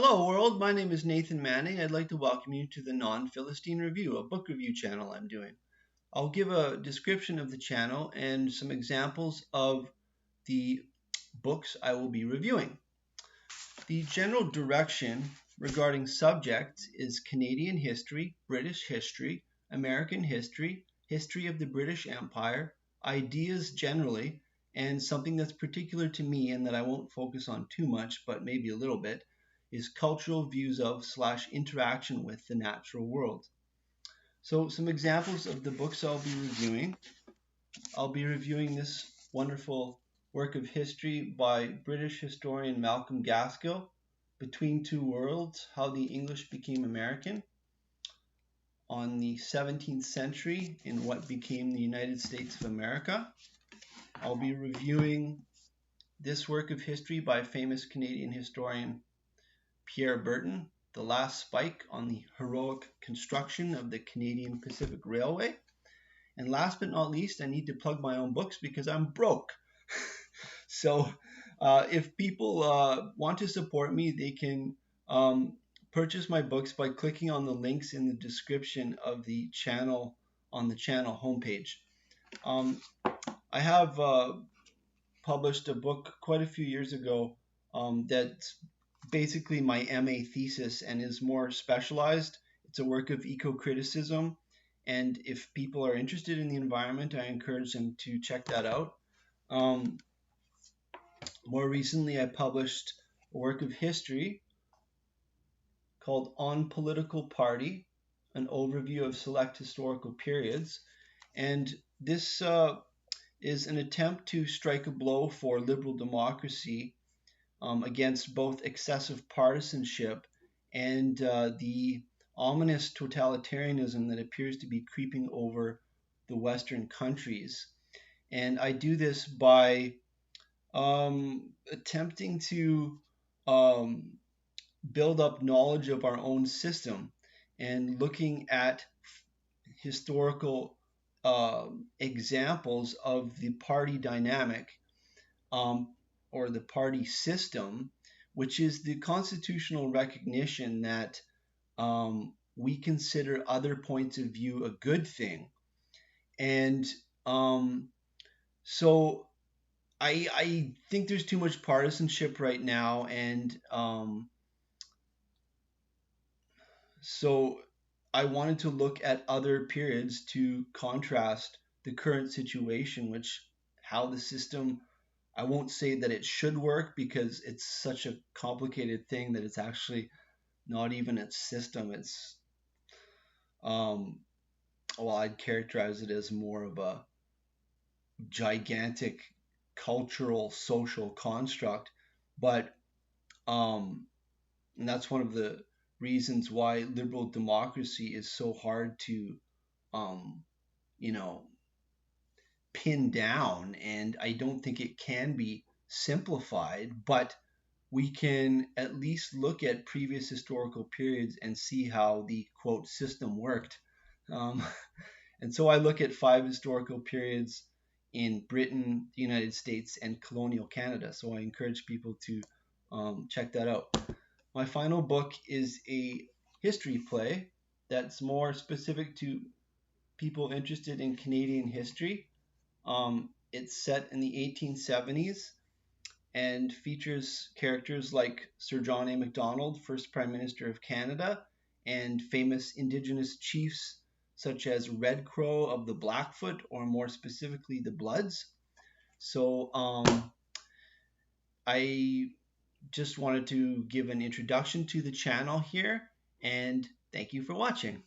Hello world, my name is Nathan Manning. I'd like to welcome you to the Non-philistine Review, a book review channel I'm doing. I'll give a description of the channel and some examples of the books I will be reviewing. The general direction regarding subjects is Canadian history, British history, American history, history of the British Empire, ideas generally, and something that's particular to me and that I won't focus on too much, but maybe a little bit, is cultural views of / interaction with the natural world. So some examples of the books I'll be reviewing. I'll be reviewing this wonderful work of history by British historian Malcolm Gaskill, Between Two Worlds, How the English Became American, on the 17th century in what became the United States of America. I'll be reviewing this work of history by famous Canadian historian Pierre Burton, The Last Spike on the Heroic Construction of the Canadian Pacific Railway. And last but not least, I need to plug my own books because I'm broke. So if people want to support me, they can purchase my books by clicking on the links in the description of the channel on the channel homepage. I have published a book quite a few years ago that's basically my MA thesis and is more specialized. It's a work of eco-criticism, and if people are interested in the environment, I encourage them to check that out. More recently, I published a work of history called On Political Party, an overview of select historical periods, and this is an attempt to strike a blow for liberal democracy against both excessive partisanship and the ominous totalitarianism that appears to be creeping over the Western countries. And I do this by attempting to build up knowledge of our own system and looking at historical examples of the party dynamic or the party system, which is the constitutional recognition that we consider other points of view a good thing. And so I think there's too much partisanship right now, and so I wanted to look at other periods to contrast the current situation, which how the system, I won't say that it should work because it's such a complicated thing that it's actually not even a system. It's well, I'd characterize it as more of a gigantic cultural social construct, but and that's one of the reasons why liberal democracy is so hard to you know pin down, and I don't think it can be simplified, but we can at least look at previous historical periods and see how the quote system worked. Um, and so I look at 5 historical periods in Britain, the United States, and colonial Canada. So I encourage people to check that out. My final book is a history play that's more specific to people interested in Canadian history. It's set in the 1870s and features characters like Sir John A. Macdonald, first Prime Minister of Canada, and famous Indigenous chiefs such as Red Crow of the Blackfoot, or more specifically the Bloods. So I just wanted to give an introduction to the channel here, and thank you for watching.